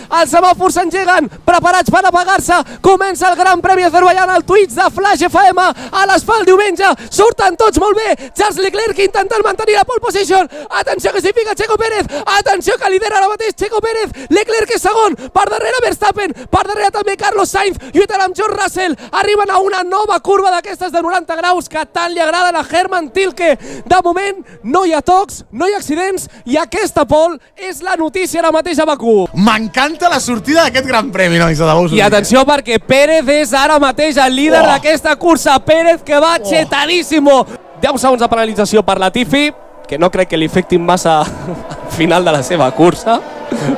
els semàfors s'engeguen, preparats per apagar-se, comença el Gran Premi Azerbaiyán, el Twitch de Flash FM, a l'asfalt diumenge, surten tots molt bé, Charles Leclerc intentant mantenir la pole position, atenció que s'hi fica Checo Pérez, atenció que lidera ara mateix Checo Pérez, Leclerc és segon, per darrere Verstappen, per darrere també Carlos Sainz, lluitant amb George Russell, arriben a una nova curva d'aquestes de 90 graus que tant li agraden a Hermann Tilke. De moment no hi ha tocs, no hi ha accidents i aquesta pole és la notícia ara mateix a Bakú. M'encanta la sortida d'aquest Gran Premi, nois, de debò. I atenció perquè Pérez és ara mateix el líder d'aquesta cursa, Pérez que va xetadíssimo. 10 segons de penalització per Latifi, que no crec que li afectin massa al final de la seva cursa,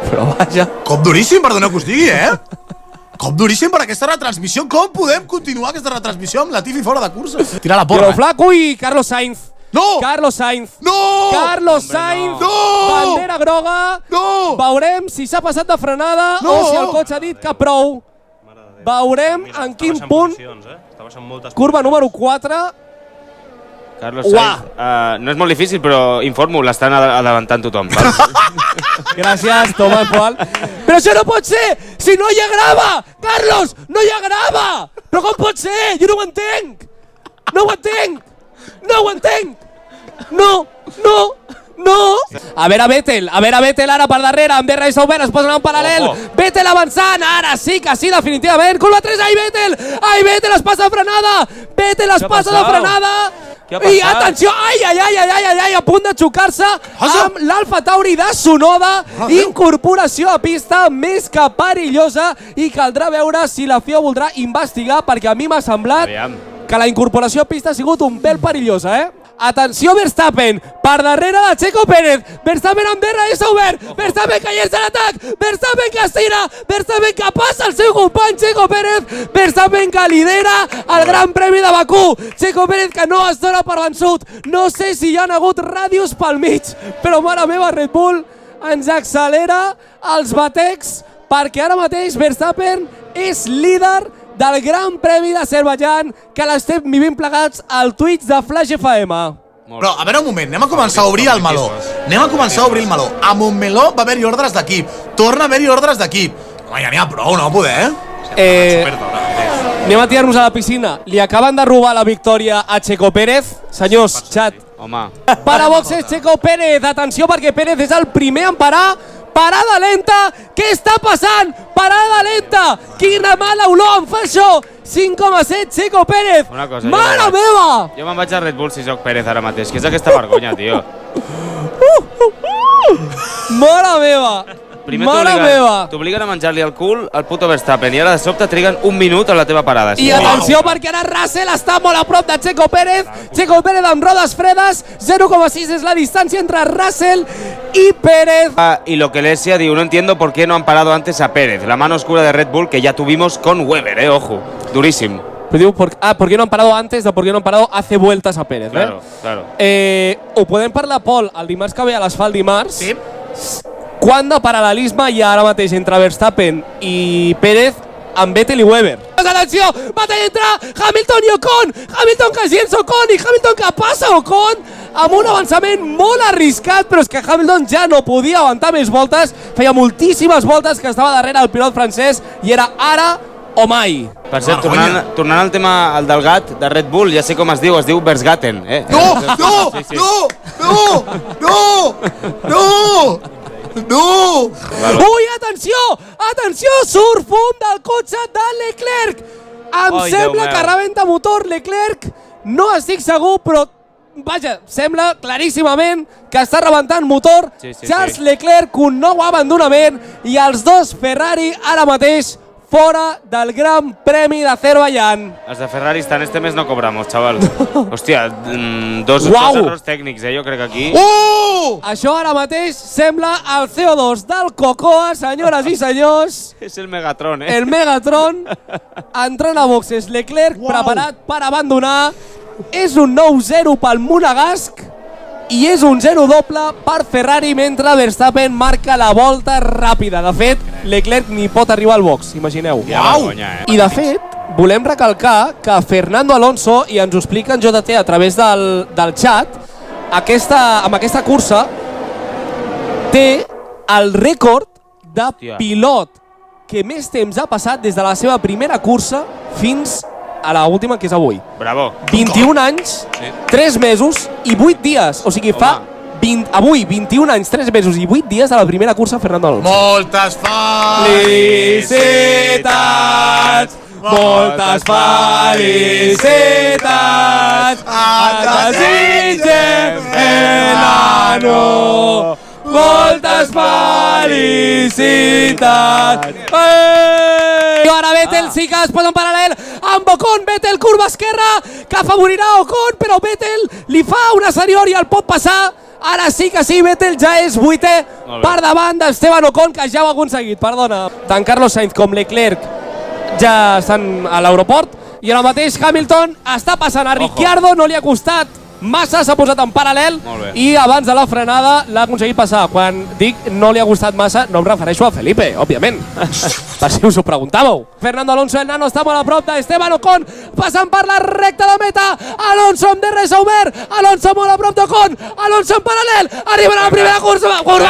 però vaja. Cop duríssim, perdoneu que us digui, Cop duríssim per aquesta retransmissió. Com podem continuar aquesta retransmissió amb Latifi fora de cursa? Tira la porra. Però flaco i Carlos Sainz. No! Carlos Sainz. No! Carlos Sainz. No! Bandera groga. No! Veurem si s'ha passat de frenada o si el cotxe ha dit que prou. Veurem en quin punt. Curva número 4. Carlos Sainz, no és molt difícil, però informo, l'estan adelantant tothom. Gràcies, Tomàs Poal. Però això no pot ser! Si no hi ha grava! Carlos, no hi ha grava! Però com pot ser? Jo no ho entenc! No ho entenc! No ho entenc! No! No! No! A veure Vettel ara per darrere, amb DRS obert, es posen en paral·lel. Vettel avançant, ara sí que sí, definitivament. Curva 3, ai Vettel! Ai Vettel es passa de frenada! Vettel es passa de frenada! I atenció, ai, a punt de xocar-se amb l'Alfa Tauri de Tsunoda. Incorporació a pista més que perillosa i caldrà veure si la FIA voldrà investigar, perquè a mi m'ha semblat que la incorporació a pista ha sigut un pèl perillosa, Atenció Verstappen, per darrere de Checo Pérez, Verstappen amb DRS obert, Verstappen que llença l'atac, Verstappen que estira, Verstappen que passa el seu company Checo Pérez, Verstappen que lidera el Gran Premi de Bakú, Checo Pérez que no es dona per vençut, no sé si hi ha hagut ràdios pel mig, però mare meva Red Bull ens accelera els batecs perquè ara mateix Verstappen és líder del Gran Premi d'Azerbaiyán, que l'estem vivint plegats al Twitch de Flash FM. Però, a veure un moment, anem a començar a obrir el meló. A Montmeló va haver-hi ordres d'equip. Torna a haver-hi ordres d'equip. Home, ja n'hi ha prou, no poder, Anem a tirar-nos a la piscina. Li acaben de robar la victòria a Checo Pérez. Senyors, xat. Home. Para boxes Checo Pérez. Atenció, perquè Pérez és el primer en parar. Parada lenta, què està passant? Parada lenta, quina mala olor em fa això? 5,7 Checo Pérez, mare meva! Jo me'n vaig a Red Bull si soc Pérez ara mateix, que és aquesta vergonya, tio. Mare meva! T'obliguen a menjar-li el cul al puto Verstappen i ara de sobte triguen un minut a la teva parada. I atenció perquè ara Russell està molt a prop de Checo Pérez. Checo Pérez amb rodes fredes. 0,6 és la distància entre Russell y Pérez. Y lo que Lesia diu, no entiendo por qué no han parado antes a Pérez. La mano oscura de Red Bull que ya tuvimos con Weber, ojo, durísimo. Pero digo, ¿por qué no han parado antes de por qué no han parado hace vueltas a Pérez? Claro. Ho podem parlar, Pol, el dimarts que ve a l'asfalt dimarts. Sí. Quant de paral·lelisme hi ha ara mateix entre Verstappen i Pérez amb Vettel i Weber? Atenció, batalla entre Hamilton i Ocon, Hamilton que es llença Ocon i Hamilton que passa Ocon amb un avançament molt arriscat, però és que Hamilton ja no podia aguantar més voltes, feia moltíssimes voltes que estava darrere el pilot francès i era ara o mai. Per cert, tornant al tema del gat de Red Bull, ja sé com es diu Versgaten. No! Ui, atenció, surt fum del cotxe de Leclerc. Em sembla que rebenta motor Leclerc, no estic segur, però vaja, sembla claríssimament que està rebentant motor. Charles Leclerc, un nou abandonament i els dos Ferrari ara mateix fora del Gran Premi d'Azerbaiyán. Els de Ferrari estan este mes no cobramos, chaval. Hòstia, dos errors tècnics, jo crec aquí. Això ara mateix sembla el CO2 del Cocoa, senyores i senyors. És el Megatron, El Megatron, entrant a boxes. Leclerc preparat per abandonar. És un 9-0 pel Monegasc i és un 0 doble per Ferrari mentre Verstappen marca la volta ràpida. De fet, Leclerc ni pot arribar al box, imagineu. I de fet, volem recalcar que Fernando Alonso, i ens ho explica en JT a través del xat, amb aquesta cursa té el rècord de pilot que més temps ha passat des de la seva primera cursa fins a l'última, que és avui. Bravo. 21 anys, 3 mesos i 8 dies. O sigui, fa avui 21 anys, 3 mesos i 8 dies de la primera cursa Fernando Alonso. Moltes felicitats! Moltes felicitats! Et desitgem, Enano! Moltes felicitats! I ara Vettel sí que es posa en paral·lel amb Ocon. Vettel curva esquerra que afavorirà Ocon, però Vettel li fa una exterior i el pot passar. Ara sí que sí, Vettel ja és 8è per davant d'Esteban Ocon, que ja ho ha aconseguit. Perdona. Tant Carlos Sainz com Leclerc ja estan a l'aeroport i ara mateix Hamilton està passant a Ricciardo, no li ha costat massa, s'ha posat en paral·lel i abans de la frenada l'ha aconseguit passar. Quan dic no li ha costat massa, no em refereixo a Felipe, òbviament, per si us ho preguntàveu. Fernando Alonso, el nano, està molt a prop d'Esteban Ocon, passant per la recta de meta. Alonso amb DRS obert, Alonso molt a prop d'Ocon, Alonso en paral·lel, arriba a la primera cursa. Vamos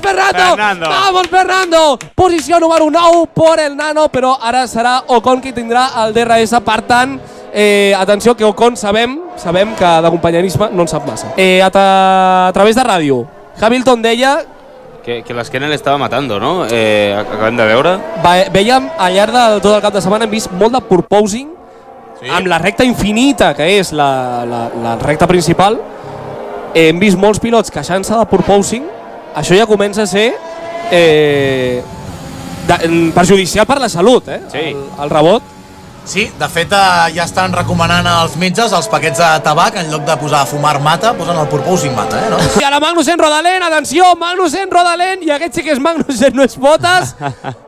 Fernando, vamos Fernando. Posició número 9 per el nano, però ara serà Ocon qui tindrà el DRS, per tant, atenció, que Ocon sabem que d'acompanyamisme no en sap massa. A través de ràdio, Hamilton deia que l'esquena l'estava matando, no? Acabem de veure. Veiem al llarg de tot el cap de setmana, hem vist molt de purposing amb la recta infinita, que és la recta principal. Hem vist molts pilots queixant-se de purposing. Això ja comença a ser perjudicial per la salut, el rebot. Sí, de fet ja estan recomanant als metges els paquets de tabac, en lloc de posar fumar mata, posen el purposing mata, no? I ara Magnussen, Rodalent, atenció, Magnussen, Rodalent, i aquest sí que és Magnussen, no és Bottas.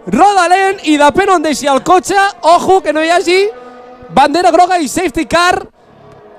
Rodalent, i depèn on deixi el cotxe, ojo, que no hi hagi bandera groga i safety car.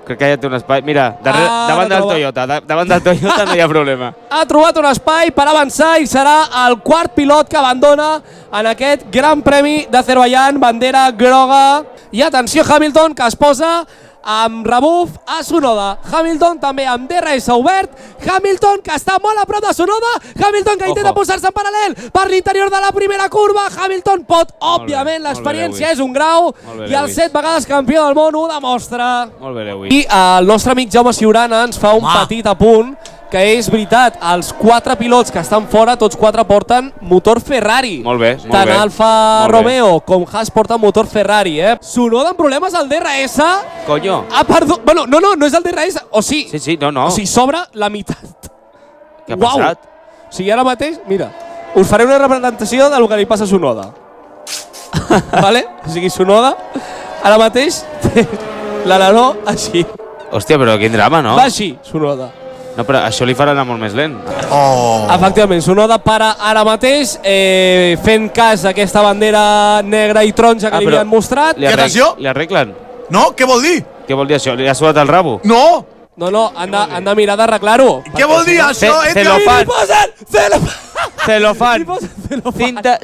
Crec que ja té un espai. Mira, davant del Toyota, davant del Toyota no hi ha problema. Ha trobat un espai per avançar i serà el quart pilot que abandona en aquest Gran Premi d'Azerbaiyán, bandera groga. I atenció, Hamilton, que es posa amb rebuf a Tsunoda. Hamilton també amb DRS obert. Hamilton, que està molt a prop de Tsunoda. Hamilton, que intenta posar-se en paral·lel per l'interior de la primera curva. Hamilton pot, òbviament, l'experiència és un grau i el 7 vegades campió del món ho demostra. Molt bé, avui. I el nostre amic Jaume Ciurana ens fa un petit apunt, que és veritat, els 4 pilots que estan fora, tots 4 porten motor Ferrari. Molt bé, molt bé. Tant Alfa Romeo com Haas porten motor Ferrari, Tsunoda amb problemes al DRS. Coño. Bueno, no és el DRS, o sí. Sí, no. O sigui, sobra la meitat. Què ha passat? O sigui, ara mateix, mira, us faré una representació del que li passa a Tsunoda. Vale? O sigui, Tsunoda, ara mateix, té l'aleró així. Hòstia, però quin drama, no? Va així, Tsunoda. No, però això li farà anar molt més lent. Efectivament, Tsunoda para ara mateix fent cas d'aquesta bandera negra i taronja que li havien mostrat. I atenció! Li arreglen? No, què vol dir? Què vol dir això? Li ha sudat el rabo? No! No, han de mirar d'arreglar-ho. Què vol dir això? Celofan. Celofan.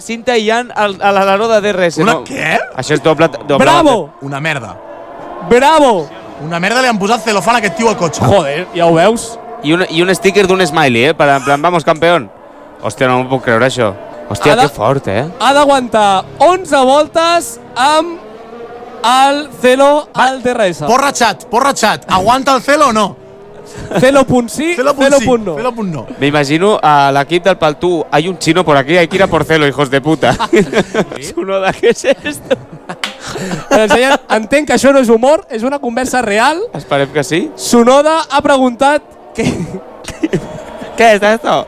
Cinta aïllant a l'aleró de DRS. Què? Això és doble. Bravo! Una merda. Bravo! Una merda li han posat celofan a aquest tio al cotxe. Joder, ja ho veus? I un sticker d'un smiley, per en plan, vamos, campeón. Hòstia, no m'ho puc creure, això. Hòstia, que fort, Ha d'aguantar 11 voltes amb el Celo al DRS. Porra xat. Aguanta el Celo o no? Celo.sí, Celo.no. Celo.no. Me imagino a l'equip del Paltú. Hay un chino por aquí, hay que ir a por Celo, hijos de puta. Tsunoda, ¿qué es esto? Entenc que això no és humor, és una conversa real. Esperem que sí. Tsunoda ha preguntat ¿Qué es esto?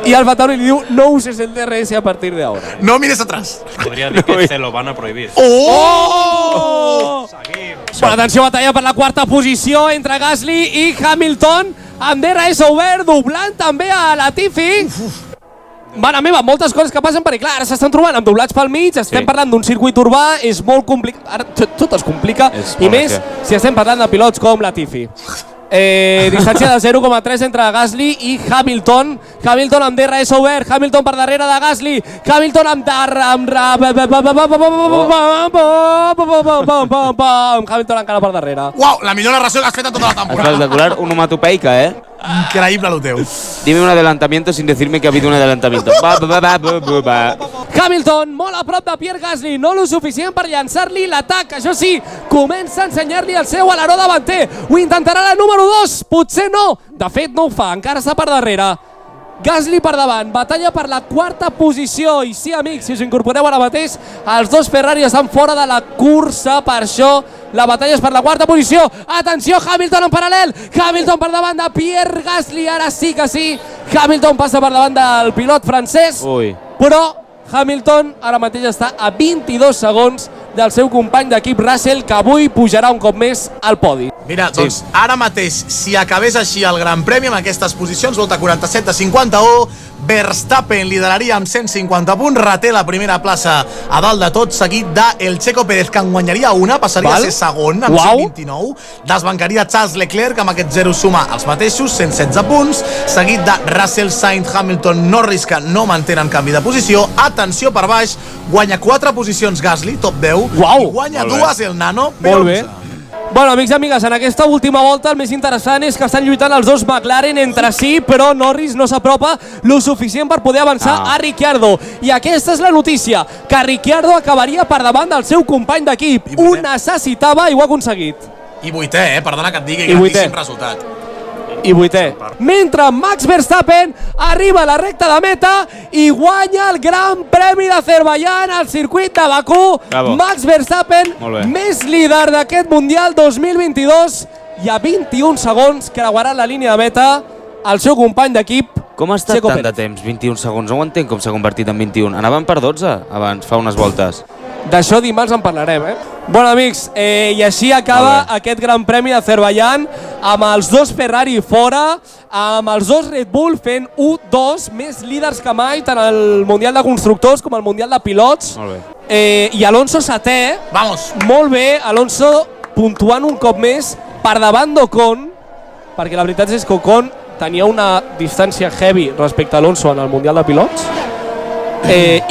Y Alfa Tauri le diu, no uses el DRS a partir de ahora. No mires atrás. Podria dir que se lo van a prohibir. ¡Oh! Bueno, atenció, batalla per la quarta posició entre Gasly i Hamilton, amb DRS obert, doblant també a Latifi. Mare meva, moltes coses que passen perquè, clar, ara s'estan trobant amb doblats pel mig, estem parlant d'un circuit urbà, és molt complicat, ara tot es complica, i més si estem parlant de pilots com Latifi. Distància de 0,3 entre Gasly i Hamilton. Hamilton amb DRS obert, Hamilton per darrere de Gasly, Hamilton amb Hamilton encara per darrere. Uau, la millor narració que has fet en tota la temporada. Espectacular, onomatopeica, ¿eh? Increïble, lo teu. Dime un adelantamiento sin decirme que ha habido un adelantamiento. Hamilton, molt a prop de Pierre Gasly, no lo suficient per llançar-li l'atac. Això sí, comença a ensenyar-li el seu aleró davanter. Ho intentarà la número 2, potser no. De fet, no ho fa, encara està per darrere. Gasly per davant, batalla per la quarta posició. I sí, amics, si us incorporeu ara mateix, els dos Ferrari estan fora de la cursa, per això la batalla és per la quarta posició. Atenció, Hamilton en paral·lel, Hamilton per davant de Pierre Gasly, ara sí que sí. Hamilton passa per davant del pilot francès, però Hamilton ara mateix està a 22 segons del seu company d'equip Russell, que avui pujarà un cop més al podi. Mira, doncs ara mateix, si acabés així el Gran Premi amb aquestes posicions, volta 47 de 51, Verstappen lideraria amb 150 punts, reté la primera plaça a dalt de tot, seguit del Checo Pérez, que en guanyaria una, passaria a ser segon amb 129, desbancaria Charles Leclerc, amb aquest 0 suma els mateixos, 116 punts, seguit de Russell, Sainz, Hamilton, Norris, que no mantenen canvi de posició. Atenció per baix, guanya 4 posicions Gasly, top 10, i guanya 2 el Nano, P11. Bueno, amics i amigues, en aquesta última volta el més interessant és que estan lluitant els dos McLaren entre si, però Norris no s'apropa lo suficient per poder avançar a Ricciardo. I aquesta és la notícia, que Ricciardo acabaria per davant del seu company d'equip. Ho necessitava i ho ha aconseguit. I vuitè, perdona que et digui, grandíssim resultat. I vuitè. Mentre Max Verstappen arriba a la recta de meta i guanya el Gran Premi d'Azerbaiyán al circuit de Bakú. Max Verstappen, més líder d'aquest Mundial 2022, i a 21 segons creuarà la línia de meta el seu company d'equip. Com ha estat tant de temps? 21 segons, no ho entenc com s'ha convertit en 21. Anaven per 12 abans, fa unes voltes. D'això dimarts en parlarem, Bueno, amics, i així acaba aquest Gran Premi d'Azerbaiyán amb els dos Ferrari fora, amb els dos Red Bull fent 1-2, més líders que mai, tant al Mundial de Constructors com al Mundial de Pilots. I Alonso setè. Vamos. Molt bé, Alonso puntuant un cop més per davant d'Ocon, perquè la veritat és que Ocon tenia una distància heavy respecte a Alonso en el Mundial de Pilots,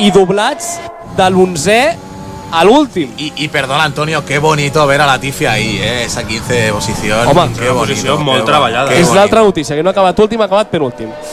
i doblats de l'11è al últim. Y perdona, Antonio, qué bonito ver a Latifi ahí, esa 15 posición. Home, qué bonito, posició molt treballada. És l'altra notícia, que no ha acabat últim, ha acabat penúltim.